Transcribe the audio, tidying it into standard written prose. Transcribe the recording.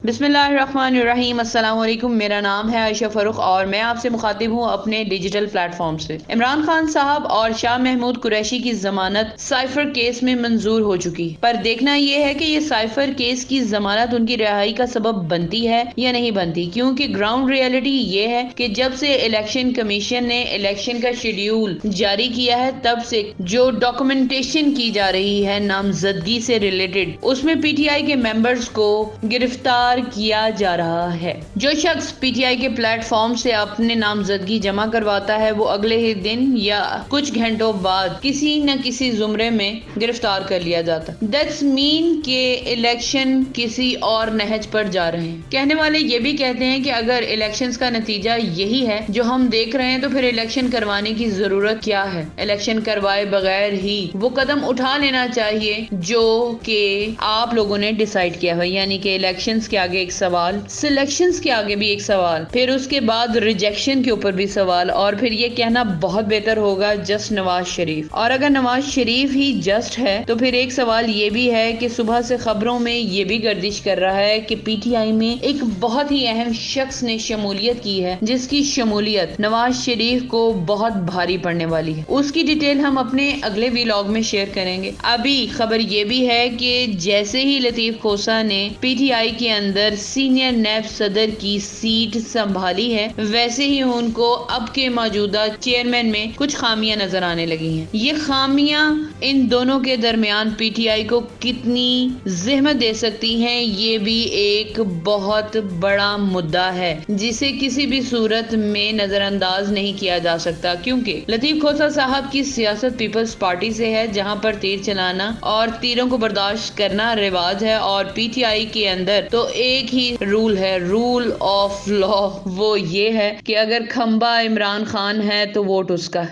बिस्मिल्लाहिर्रहमानिर्रहीम। अस्सलाम वालेकुम। मेरा नाम है आयशा फरूख और मैं आपसे मुखातिब हूँ अपने डिजिटल प्लेटफॉर्म से। इमरान खान साहब और शाह महमूद कुरैशी की जमानत साइफर केस में मंजूर हो चुकी, पर देखना यह है कि ये साइफर केस की जमानत उनकी रिहाई का सबब बनती है या नहीं बनती, क्योंकि ग्राउंड रियलिटी ये है कि जब से इलेक्शन कमीशन ने इलेक्शन का शेड्यूल जारी किया है, तब से जो डॉक्यूमेंटेशन की जा रही है नामजदगी से रिलेटेड, उसमें PTI के मेंबर्स को गिरफ्तार किया जा रहा है। जो शख्स PTI के प्लेटफॉर्म से अपने नामजदगी जमा करवाता है, वो अगले ही दिन या कुछ घंटों बाद किसी न किसी जुमरे में गिरफ्तार कर लिया जाता। दैट्स मीन के इलेक्शन किसी और नहज पर जा रहे हैं। कहने वाले ये भी कहते हैं कि अगर इलेक्शंस का नतीजा यही है जो हम देख रहे हैं, तो फिर इलेक्शन करवाने की जरूरत क्या है। इलेक्शन करवाए बगैर ही वो कदम उठा लेना चाहिए जो कि आप लोगों ने डिसाइड किया है, यानी कि इलेक्शंस के आगे एक सवाल, सिलेक्शंस के आगे भी एक सवाल, फिर उसके बाद रिजेक्शन के ऊपर भी सवाल, और फिर ये कहना बहुत बेहतर होगा जस्ट नवाज शरीफ। और अगर नवाज शरीफ ही जस्ट है, तो फिर एक सवाल ये भी है कि सुबह से खबरों में ये भी गर्दिश कर रहा है कि PTI में एक बहुत ही अहम शख्स ने शमूलियत की है, जिसकी शमूलियत नवाज शरीफ को बहुत भारी पड़ने वाली है। उसकी डिटेल हम अपने अगले व्लॉग में शेयर करेंगे। अभी खबर ये भी है कि जैसे ही लतीफ खोसा ने PTI के अंदर सीनियर नैब सदर की सीट संभाली है, वैसे ही उनको अब के मौजूदा चेयरमैन में कुछ खामियां नजर आने लगी हैं। ये खामियां इन दोनों के दरमियान PTI को कितनी ज़हमत दे सकती हैं, ये भी एक बहुत बड़ा मुद्दा है जिसे किसी भी सूरत में नजरअंदाज नहीं किया जा सकता, क्योंकि लतीफ खोसा साहब की सियासत पीपल्स पार्टी से है, जहां पर तीर चलाना और तीरों को बर्दाश्त करना रिवाज है। और PTI के अंदर तो एक ही रूल है, रूल ऑफ लॉ। वो ये है कि अगर खंबा इमरान खान है तो वोट उसका है।